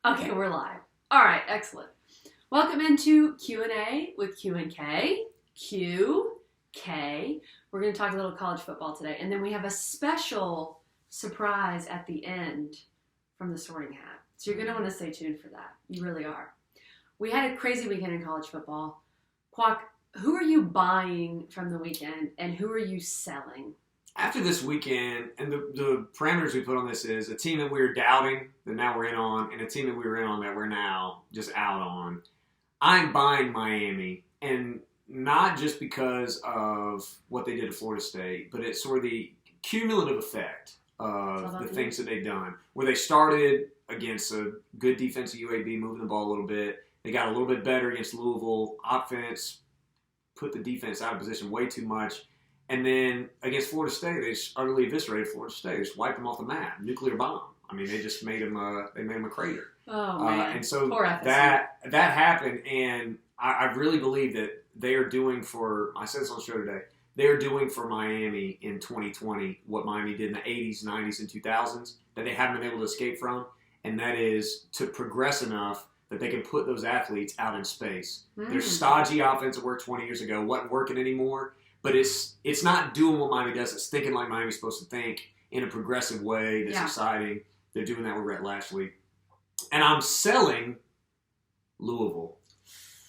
Okay, we're live. All right, excellent. Welcome into Q&A with Q&K. Q-K. We're going to talk a little college football today, and then we have a special surprise at the end from the Sorting Hat. So you're going to want to stay tuned for that. You really are. We had a crazy weekend in college football. Qualk, who are you buying from the weekend, and who are you selling? After this weekend, and the parameters we put on this is a team that we were doubting that now we're in on, and a team that we were in on that we're now just out on. I'm buying Miami, and not just because of what they did at Florida State, but it's sort of the cumulative effect of the things that they've done. Where they started against a good defensive UAB, moving the ball a little bit. They got a little bit better against Louisville. Offense put the defense out of position way too much. And then against Florida State, they just utterly eviscerated Florida State. They just wiped them off the map. Nuclear bomb. I mean, they just made them a crater. Oh, man. And so Poor that happened, and I really believe that they are doing for, I said this on the show today, they're doing for Miami in 2020 what Miami did in the 80s, 90s, and 2000s that they haven't been able to escape from, and that is to progress enough that they can put those athletes out in space. Their stodgy offense that worked 20 years ago wasn't working anymore. But it's not doing what Miami does. It's thinking like Miami's supposed to think in a progressive way that's exciting. They're doing that with Rhett Lashley. And I'm selling Louisville.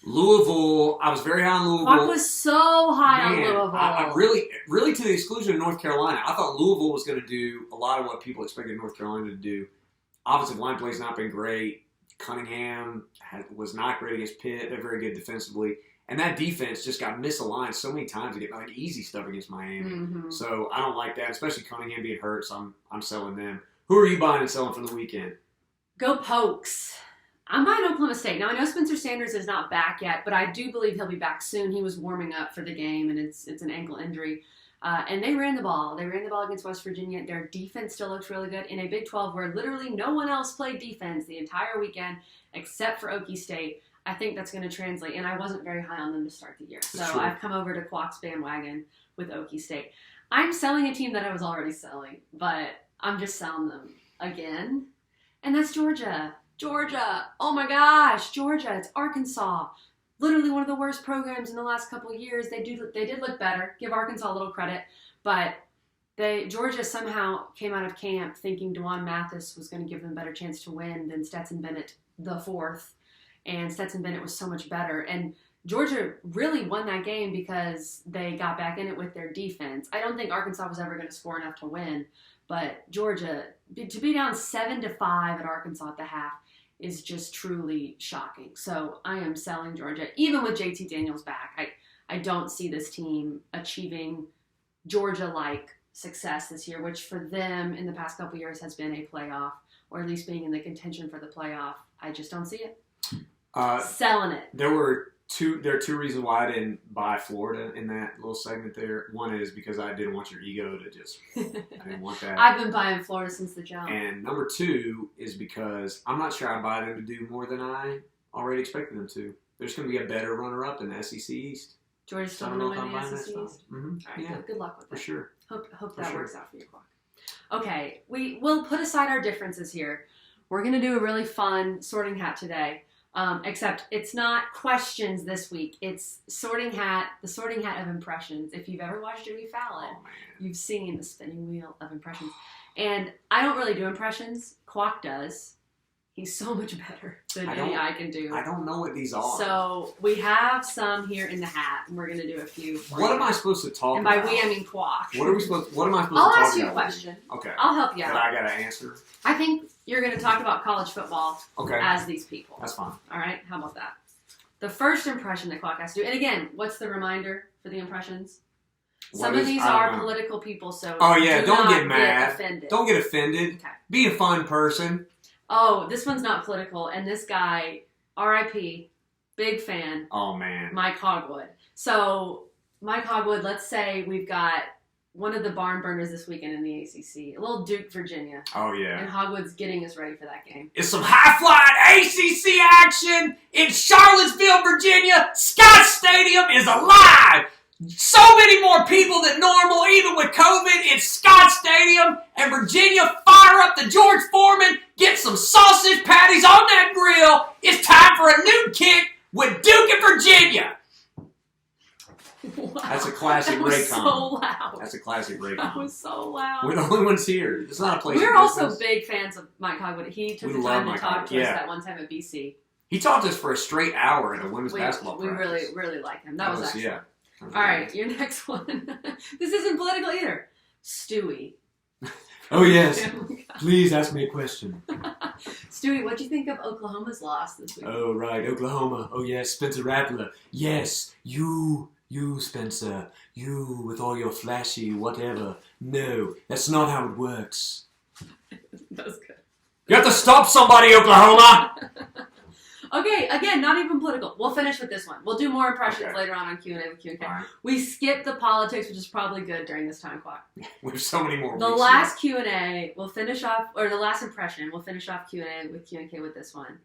I was very high on Louisville. Qualk was so high on Louisville. I really to the exclusion of North Carolina. I thought Louisville was going to do a lot of what people expected North Carolina to do. Offensive line play's not been great. Cunningham was not great against Pitt. They're very good defensively. And that defense just got misaligned so many times to get like easy stuff against Miami. Mm-hmm. So I don't like that, especially Cunningham being hurt. So I'm selling them. Who are you buying and selling from the weekend? Go Pokes. I'm buying Oklahoma State. Now I know Spencer Sanders is not back yet, but I do believe he'll be back soon. He was warming up for the game, and it's an ankle injury. And they ran the ball. They ran the ball against West Virginia. Their defense still looks really good in a Big 12 where literally no one else played defense the entire weekend except for Okie State. I think that's going to translate, and I wasn't very high on them to start the year. So I've come over to Qualk's bandwagon with Okie State. I'm selling a team that I was already selling, but I'm just selling them again, and that's Georgia. Georgia. Oh, my gosh. Georgia. It's Arkansas. Literally one of the worst programs in the last couple of years. They did look better. Give Arkansas a little credit, but Georgia somehow came out of camp thinking DeJuan Mathis was going to give them a better chance to win than Stetson Bennett the fourth. And Stetson Bennett was so much better. And Georgia really won that game because they got back in it with their defense. I don't think Arkansas was ever going to score enough to win. But Georgia, to be down 7-5 at Arkansas at the half is just truly shocking. So I am selling Georgia. Even with JT Daniels back, I don't see this team achieving Georgia-like success this year, which for them in the past couple years has been a playoff, or at least being in the contention for the playoff. I just don't see it. Selling it. There are two reasons why I didn't buy Florida in that little segment there. One is because I didn't want your ego to just, I didn't want that. I've been buying Florida since the jump. And number two is because I'm not sure I buy them to do more than I already expected them to. There's going to be a better runner-up in the SEC East. Georgia's still going to win the SEC East? Mm-hmm. All right, good luck with that. For sure. Hope that works out for you, Qualk. Okay, we'll put aside our differences here. We're going to do a really fun sorting hat today. Except it's not questions this week. It's the sorting hat of impressions. If you've ever watched Jimmy Fallon, you've seen the spinning wheel of impressions. And I don't really do impressions. Qualk does. He's so much better than any I can do. I don't know what these are. So we have some here in the hat, and we're going to do a few. What am I supposed to talk about? And by we, I mean Qualk. What am I supposed to talk about? I'll ask you a question. Okay. I'll help you out. That I got to answer? I think you're going to talk about college football as these people. That's fine. All right? How about that? The first impression that Qualk has to do, and again, what's the reminder for the impressions? Some of these are political people, so don't get mad. Offended. Don't get offended. Okay. Be a fun person. Oh, this one's not political, and this guy, R.I.P., big fan. Oh, man. Mike Hogwood. So, Mike Hogwood, let's say we've got one of the barn burners this weekend in the ACC, a little Duke, Virginia. Oh, yeah. And Hogwood's getting us ready for that game. It's some high-flying ACC action in Charlottesville, Virginia. Scott Stadium is alive. So many more people than normal, even with COVID. It's Scott Stadium, and Virginia fire up the George Foreman, get some sausage patties on that classic That was Raycon. so loud. That's a classic That Raycon. was so loud. We're the only ones here. It's not a place. We're of also business. big fans of Mike Hogwood. He took We the love time to Mike talk Hogwood, to us yeah. that one time at BC. He talked to us for a straight hour at a women's We basketball practice. really like him. That was excellent. yeah. That was All great. right, your next one. This isn't political either. Stewie. Oh yes. Family Guy. Please ask me a question. Stewie, what'd you think of Oklahoma's loss this week? Oh right, Oklahoma. Oh yes, Spencer Rattler. Yes, you Spencer. You with all your flashy whatever. No, that's not how it works. That was good. You have to stop somebody, Oklahoma. Okay, again, not even political. We'll finish with this one. We'll do more impressions Okay. later on Q&A with Q&K. All right. We skipped the politics, which is probably good during this time clock. We have so many more. The weeks last Q&A, we'll finish off, or the last impression, we'll finish off Q&A with Q&K with this one.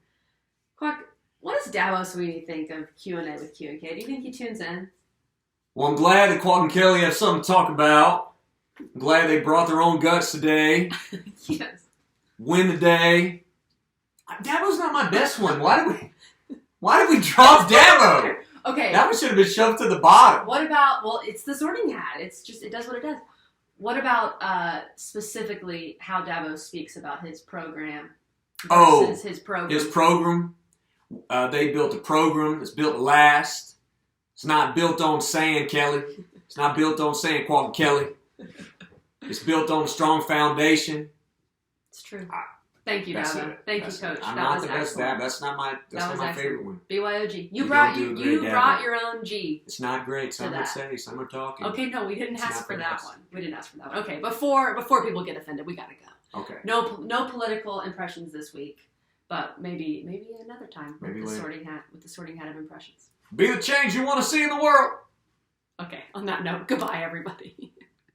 Quack, what does Dabo Sweeney think of Q&A with Q&K? Do you think he tunes in? Well, I'm glad that Qualk and Kelly have something to talk about. I'm glad they brought their own guts today. Yes. Win the day. Dabo's not my best one. Why did we drop Dabo? Okay. That one should have been shoved to the bottom. What about, well, it's the sorting hat. It's just, it does what it does. What about specifically how Dabo speaks about his program versus his program? His program. They built a program that's built to last. It's not built on sand, Kelly. It's not built on sand, Qualk and Kelly. It's built on a strong foundation. It's true. Thank you, That's Dabo. it. Thank That's you, Coach. it. I'm that not was the best excellent. Dab. That's not my favorite one. BYOG. You We brought don't do a you great brought Dabo. your own G. It's not great. Some To would that. say. Some are talking. Okay, no, we didn't It's ask not for the that best. one. We didn't ask for that one. Okay, before people get offended, we gotta go. Okay. No political impressions this week, but maybe another time with Maybe the later. sorting hat of impressions. Be the change you want to see in the world. Okay, on that note, goodbye everybody.